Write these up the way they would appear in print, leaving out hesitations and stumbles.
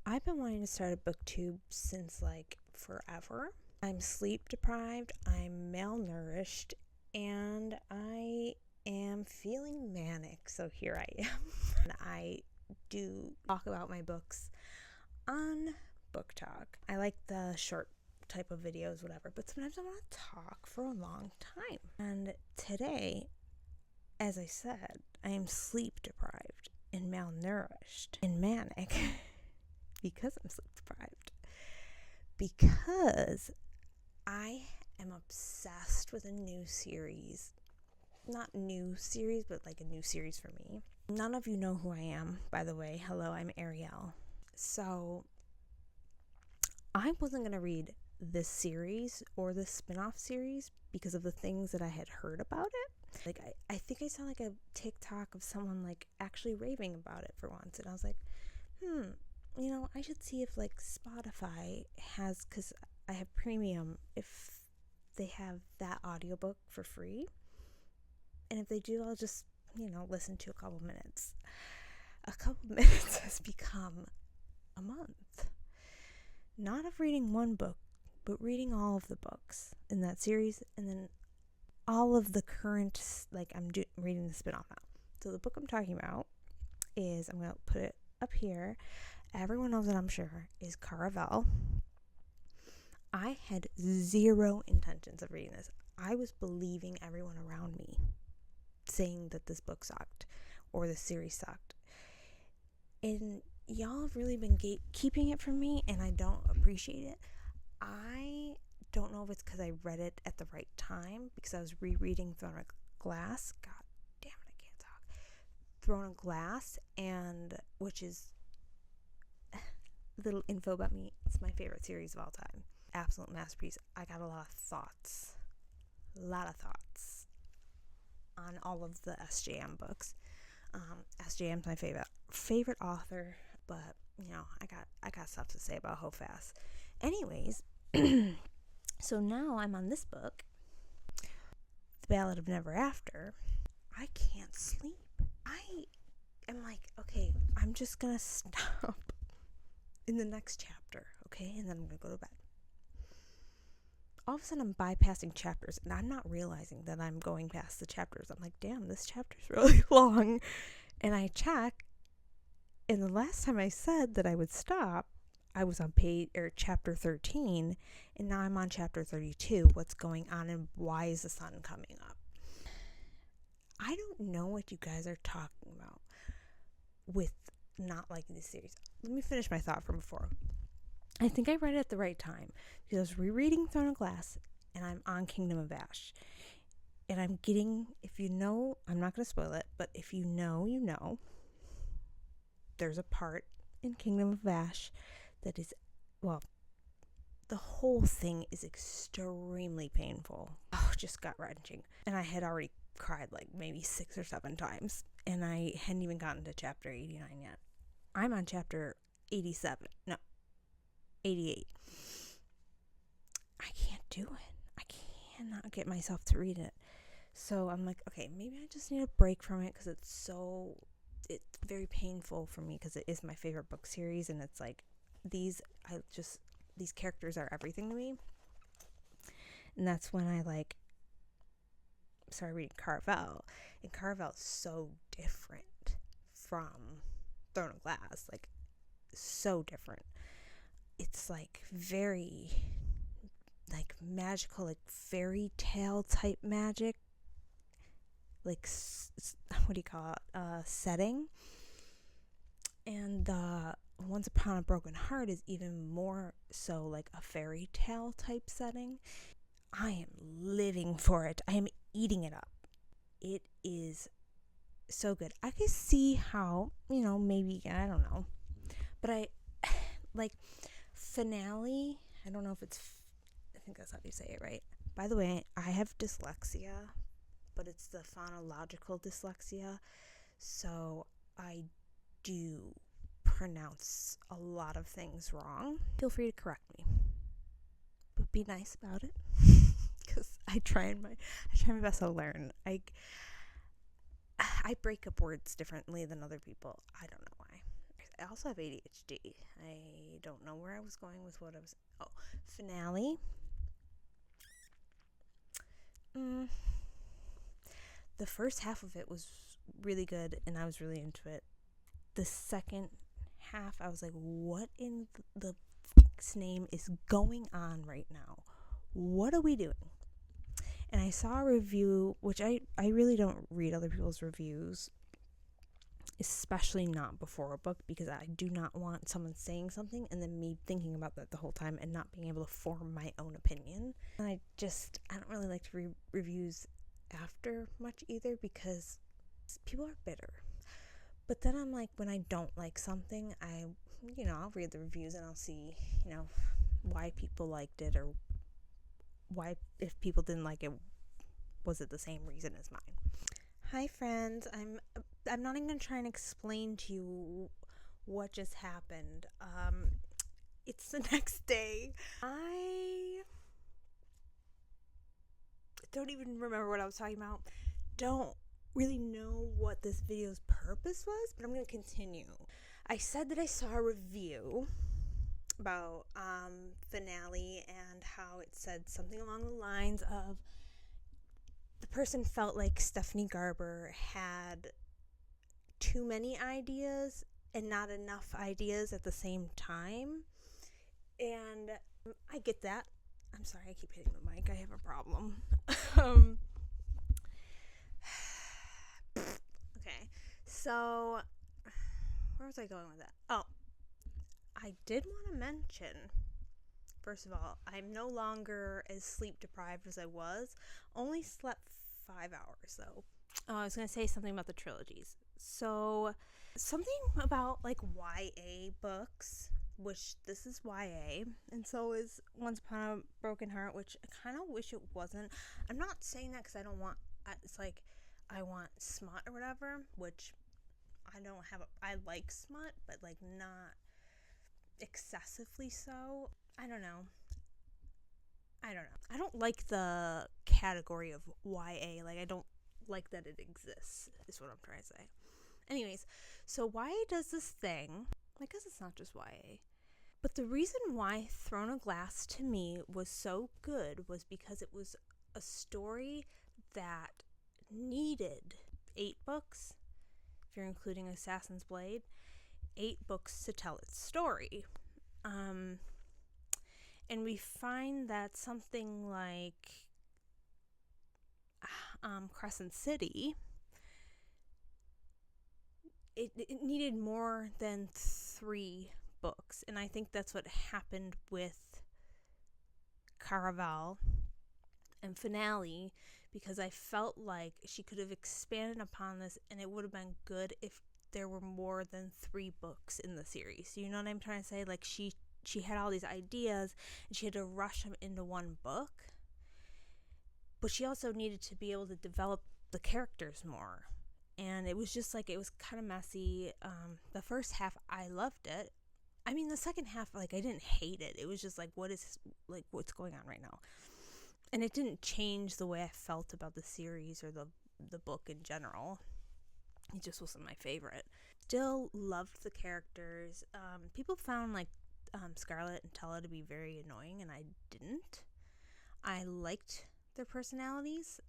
I've been wanting to start a booktube since like forever. I'm sleep deprived, I'm malnourished, and I am feeling manic, so here I am. And I do talk about my books on Book Talk. I like the short type of videos, whatever, but sometimes I want to talk for a long time. And today, as I said, I am sleep deprived and malnourished and manic because I'm sleep deprived. Because I am obsessed with a new series. Not new series, but like a new series for me. None of you know who I am, by the way. Hello, I'm Ariel. So I wasn't going to read this series or this spin-off series because of the things that I had heard about it. Like, I think I saw like a TikTok of someone like actually raving about it for once. And I was like, I should see if like Spotify has, because I have premium, if they have that audiobook for free. And if they do, I'll just, listen to a couple minutes. A couple minutes has become a month. Not of reading one book, but reading all of the books in that series, and then all of the current, I'm reading the spin-off now. So the book I'm talking about is, I'm going to put it up here. Everyone knows it, I'm sure, is Caraval. I had zero intentions of reading this. I was believing everyone around me saying that this book sucked or the series sucked. And y'all have really been keeping it from me, and I don't appreciate it. I don't know if it's because I read it at the right time, because I was rereading Throne of Glass. God damn it, I can't talk. Throne of Glass, and which is little info about me. It's my favorite series of all time. Absolute masterpiece. I got a lot of thoughts on all of the SJM books. SJM's my favorite author, but I got stuff to say about Hofast. Anyways, so now I'm on this book, The Ballad of Never After. I can't sleep. I am like, okay, I'm just gonna stop in the next chapter, okay, and then I'm gonna go to bed. All of a sudden I'm bypassing chapters, and I'm not realizing that I'm going past the chapters. I'm like, damn, this chapter's really long. And I check, and the last time I said that I would stop, I was on chapter 13, and now I'm on chapter 32. What's going on, and why is the sun coming up? I don't know what you guys are talking about with not liking this series. Let me finish my thought from before. I think I read it at the right time, because I was rereading Throne of Glass, and I'm on Kingdom of Ash. And I'm getting, if you know, I'm not going to spoil it, but if you know, there's a part in Kingdom of Ash that is, the whole thing is extremely painful. Oh, just gut-wrenching. And I had already cried like maybe 6 or 7 times, and I hadn't even gotten to chapter 89 yet. I'm on chapter 88. I can't do it. I cannot get myself to read it. So I'm like, okay, maybe I just need a break from it, because it's very painful for me, because it is my favorite book series, and it's like these characters are everything to me. And that's when I started reading Caraval, and Caraval is so different from Throne of Glass, like so different. It's like very like magical, like fairy tale type magic, like what do you call it, setting. And the Once Upon a Broken Heart is even more so like a fairy tale type setting. I am living for it. I am eating it up. It is so good. I can see how, maybe, I don't know, but I like finale. I don't know if I think that's how you say it, right? By the way, I have dyslexia, but it's the phonological dyslexia, so I do pronounce a lot of things wrong. Feel free to correct me, but be nice about it, because I try my best to learn. I break up words differently than other people. I don't know why. I also have ADHD. I don't know where I was going with what I was... Oh, finale. The first half of it was really good, and I was really into it. The second half, I was like, what in the fuck's name is going on right now? What are we doing? And I saw a review, which I really don't read other people's reviews, especially not before a book, because I do not want someone saying something and then me thinking about that the whole time and not being able to form my own opinion. And I don't really like to read reviews after much either, because people are bitter. But then I'm like, when I don't like something, I'll read the reviews and I'll see, why people liked it, or why, if people didn't like it, was it the same reason as mine? Hi friends, I'm not even going to try and explain to you what just happened. It's the next day. I don't even remember what I was talking about. Don't really know what this video's purpose was, but I'm going to continue. I said that I saw a review about finale, and how it said something along the lines of the person felt like Stephanie Garber had too many ideas and not enough ideas at the same time. And I get that. I'm sorry, I keep hitting the mic. I have a problem. Okay, so where was I going with that? Oh, I did want to mention, first of all, I'm no longer as sleep deprived as I was. Only slept 5 hours though. I was going to say something about the trilogies. So something about like YA books, which this is YA, and so is Once Upon a Broken Heart, which I kind of wish it wasn't. I'm not saying that because I don't want, it's like I want smut or whatever, which I don't have. I like smut, but like not excessively so. I don't know. I don't like the category of YA. Like, I don't like that it exists, is what I'm trying to say. Anyways, so YA does this thing. I guess it's not just YA. But the reason why Throne of Glass to me was so good was because it was a story that needed 8 books, if you're including Assassin's Blade, 8 books to tell its story. And we find that something like Crescent City, it needed more than 3 books. And I think that's what happened with Caraval and Finale, because I felt like she could have expanded upon this and it would have been good if there were more than 3 books in the series. You know what I'm trying to say? Like, she had all these ideas and she had to rush them into one book, but she also needed to be able to develop the characters more. And it was just like, it was kind of messy. The first half, I loved it. I mean, the second half, like, I didn't hate it. It was just like, what's going on right now? And it didn't change the way I felt about the series or the book in general. It just wasn't my favorite. Still loved the characters. People found like Scarlett and Tella to be very annoying, and I didn't. I liked their personalities.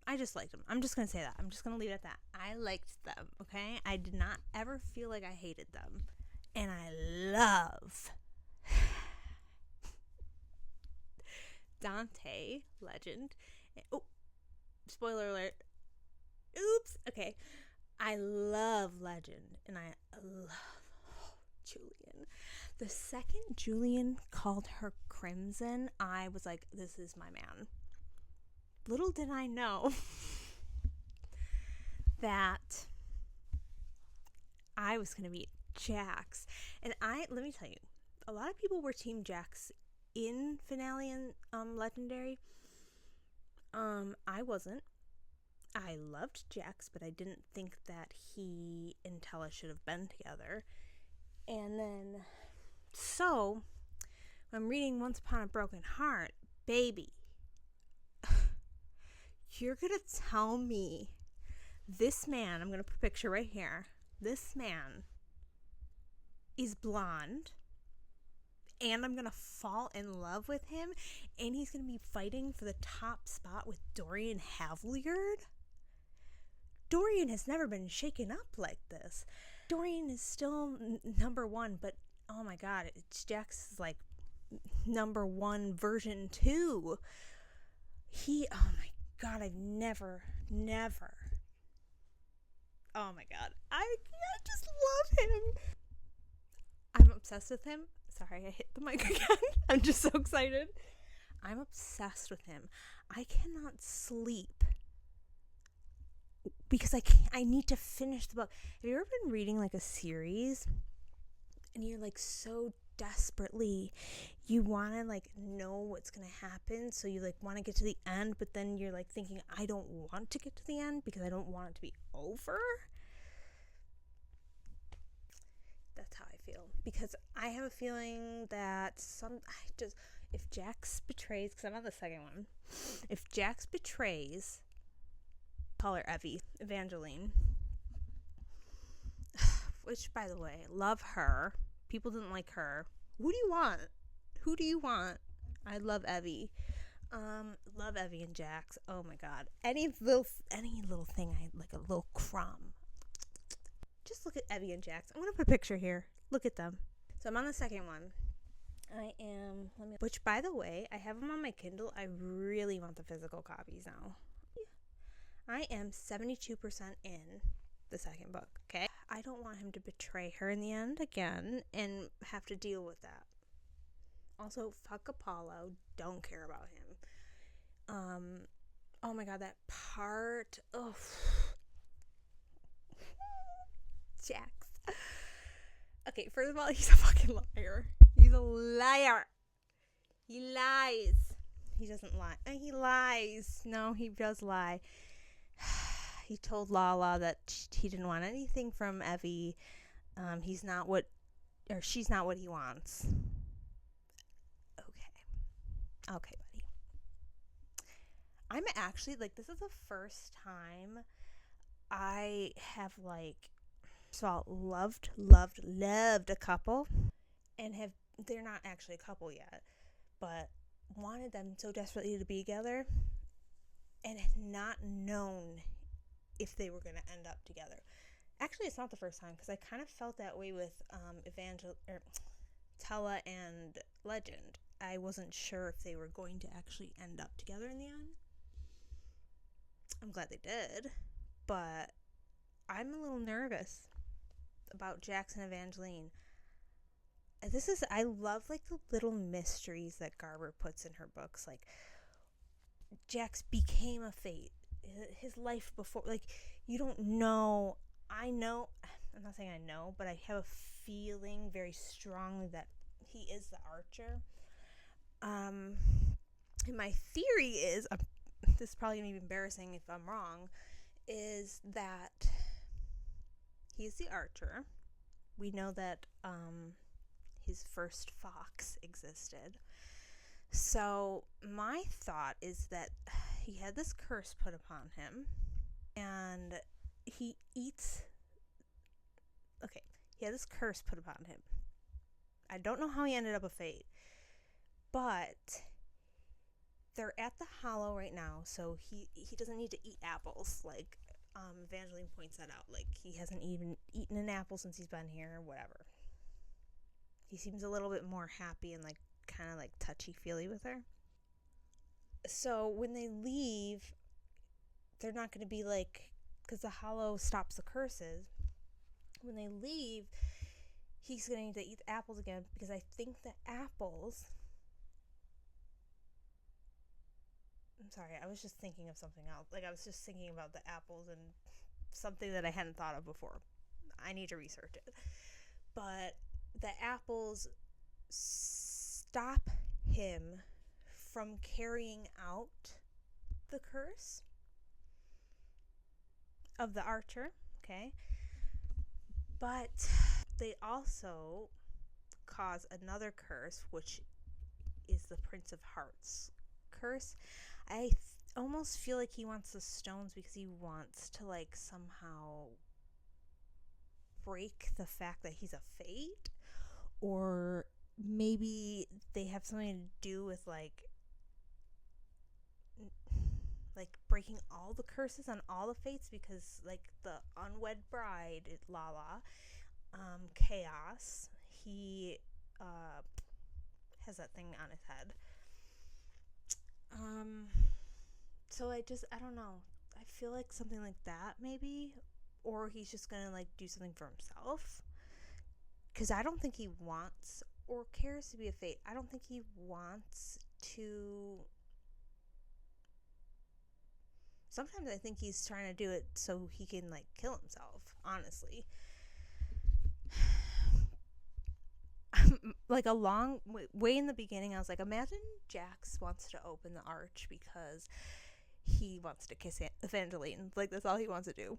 I just liked them. I'm just going to say that. I'm just going to leave it at that. I liked them, okay? I did not ever feel like I hated them. And I love Dante, legend. Oh, spoiler alert. Oops. Okay. I love Legend, and I love Julian. The second Julian called her Crimson, I was like, this is my man. Little did I know that I was going to meet Jax. And let me tell you, a lot of people were Team Jax in Finale and Legendary. I wasn't. I loved Jax, but I didn't think that he and Tella should have been together. And then, so, I'm reading Once Upon a Broken Heart, baby, you're gonna tell me this man, I'm gonna put a picture right here, this man is blonde, and I'm gonna fall in love with him, and he's gonna be fighting for the top spot with Dorian Havliard. Dorian has never been shaken up like this. Dorian is still number one, but oh my god, it's Jack's like number one version 2. Oh my god, I've never, oh my god, I just love him. I'm obsessed with him. Sorry, I hit the mic again. I'm just so excited. I'm obsessed with him. I cannot sleep because I need to finish the book. Have you ever been reading like a series and you're like so desperately, you want to like know what's going to happen, so you like want to get to the end, but then you're like thinking, I don't want to get to the end because I don't want it to be over? That's how I feel, because I have a feeling that if Jax betrays, because I'm on the second one, if Jax betrays, call her Evangeline, which by the way, love her. People didn't like her. Who do you want? I love Evie. Love Evie and Jax. Oh my god. Any little thing, I like, a little crumb. Just look at Evie and Jax. I'm gonna put a picture here. Look at them. So I'm on the second one. Which by the way, I have them on my Kindle. I really want the physical copies now. I am 72% in the second book, okay? I don't want him to betray her in the end again and have to deal with that. Also, fuck Apollo. Don't care about him. Oh my god, that part. Oh. Jax. Okay, first of all, he's a fucking liar. He's a liar. He lies. He doesn't lie. He lies. No, he does lie. He told Lala that he didn't want anything from Evie. She's not what he wants. Okay, buddy. I'm actually, like, this is the first time I have, like, loved a couple, and they're not actually a couple yet, but wanted them so desperately to be together, and had not known if they were going to end up together. Actually, it's not the first time, because I kind of felt that way with Tella and Legend. I wasn't sure if they were going to actually end up together in the end. I'm glad they did, but I'm a little nervous about Jax and Evangeline. I love, like, the little mysteries that Garber puts in her books. Like, Jax became a fate. His life before, like, you don't know. I'm not saying I know, but I have a feeling very strongly that he is the Archer. And my theory is, this is probably going to be embarrassing if I'm wrong, is that he's the Archer. We know that his first fox existed. So my thought is that he had this curse put upon him, and he had this curse put upon him. I don't know how he ended up a fate, but they're at the Hollow right now, so he doesn't need to eat apples, like Evangeline points that out. Like, he hasn't even eaten an apple since he's been here, or whatever. He seems a little bit more happy and, like, kind of, like, touchy-feely with her. So when they leave, they're not going to be, like, because the Hollow stops the curses. When they leave, he's going to need to eat the apples again, because I think the apples... I'm sorry, I was just thinking of something else. Like, I was just thinking about the apples and something that I hadn't thought of before. I need to research it. But the apples stop him from carrying out the curse of the Archer, okay? But they also cause another curse, which is the Prince of Hearts curse. I almost feel like he wants the stones because he wants to, like, somehow break the fact that he's a fate. or maybe they have something to do with like breaking all the curses on all the fates, because like the unwed bride, Lala, Chaos, he has that thing on his head. So I don't know. I feel like something like that maybe, or he's just gonna like do something for himself. Because I don't think he wants or cares to be a fate. I don't think he wants to. Sometimes I think he's trying to do it so he can like kill himself, honestly. Like a long way in the beginning, I was like, imagine Jax wants to open the arch because he wants to kiss Evangeline. Like, that's all he wants to do.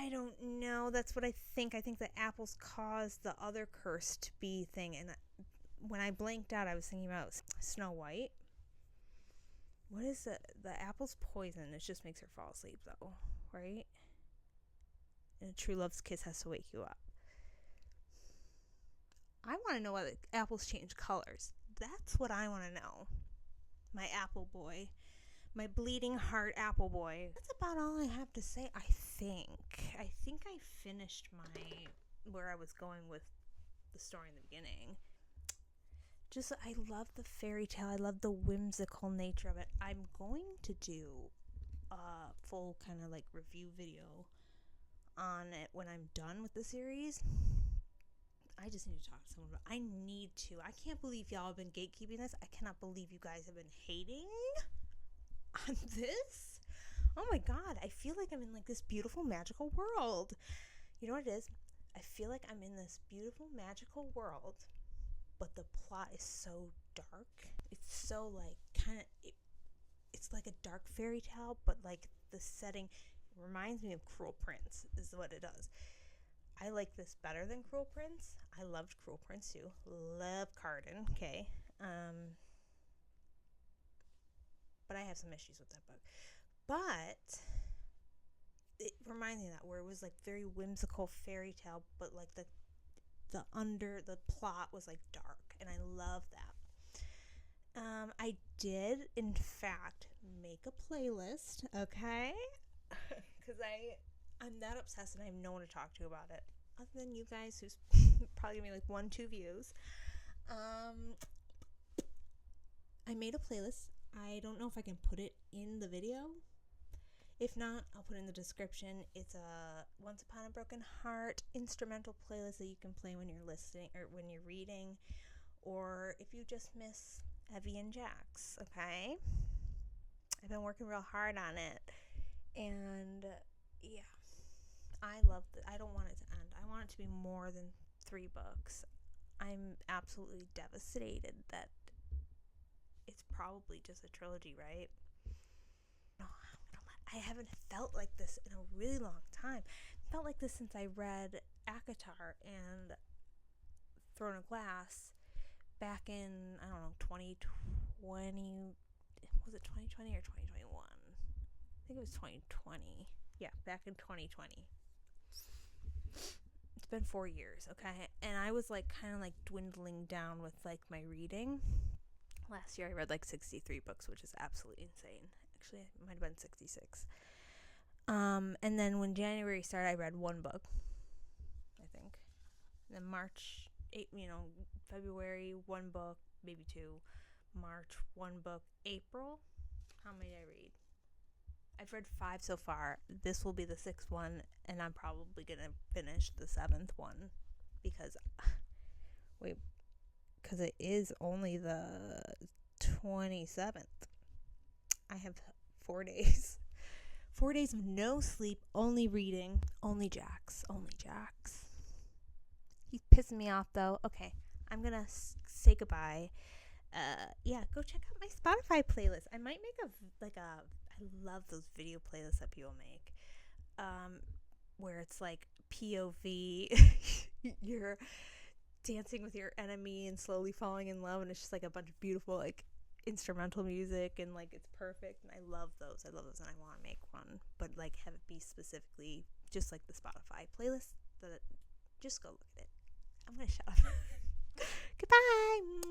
I don't know. That's what I think. I think the apples caused the other curse to be thing. And when I blanked out, I was thinking about Snow White. What is the apple's poison? It just makes her fall asleep, though, right? And a true love's kiss has to wake you up. I want to know why the apples change colors. That's what I want to know. My apple boy. My bleeding heart apple boy. That's about all I have to say, I think. I think I finished where I was going with the story in the beginning. Just, I love the fairy tale. I love the whimsical nature of it. I'm going to do a full kind of like review video on it when I'm done with the series. I just need to talk to someone about it. I need to. I can't believe y'all have been gatekeeping this. I cannot believe you guys have been hating on this. Oh my god, I feel like I'm in like this beautiful magical world. You know what it is? I feel like I'm in this beautiful magical world, but the plot is so dark. It's so like kind of it's like a dark fairy tale, but like the setting reminds me of Cruel Prince is what it does. I like this better than Cruel Prince. I loved Cruel Prince too. Love Carden, okay. But I have some issues with that book. But it reminds me of that, where it was like very whimsical fairy tale, but like the plot was like dark, and I love that. I did in fact make a playlist, okay? Because I'm that obsessed and I have no one to talk to about it other than you guys, who's probably gonna be like 1-2 views. I made a playlist. I don't know if I can put it in the video. If not, I'll put it in the description. It's a Once Upon a Broken Heart instrumental playlist that you can play when you're listening or when you're reading, or if you just miss Evie and Jax, okay? I've been working real hard on it, and yeah, I love it. I don't want it to end. I want it to be more than 3 books. I'm absolutely devastated that it's probably just a trilogy, right? No, I haven't felt like this in a really long time. I felt like this since I read ACOTAR and Throne of Glass back in, I don't know, 2020. Was it 2020 or 2021? I think it was 2020. Yeah, back in 2020. It's been 4 years, okay? And I was like kind of like dwindling down with like my reading. Last year I read like 63 books, which is absolutely insane. Actually, it might have been 66. And then when January started, I read 1 book, I think. And then March, February, 1 book, maybe 2. March, 1 book. April, how many did I read? I've read 5 so far. This will be the 6th one, and I'm probably going to finish the 7th one because it is only the 27th. I have 4 days. 4 days of no sleep, only reading, only Jax. He's pissing me off, though. Okay, I'm going to say goodbye. Go check out my Spotify playlist. I might make I love those video playlists that people make, where it's like POV, you're dancing with your enemy and slowly falling in love, and it's just like a bunch of beautiful like instrumental music, and like it's perfect, and I love those, and I want to make one, but like have it be specifically just like the Spotify playlist. Just go look at it. I'm going to shut up. Goodbye.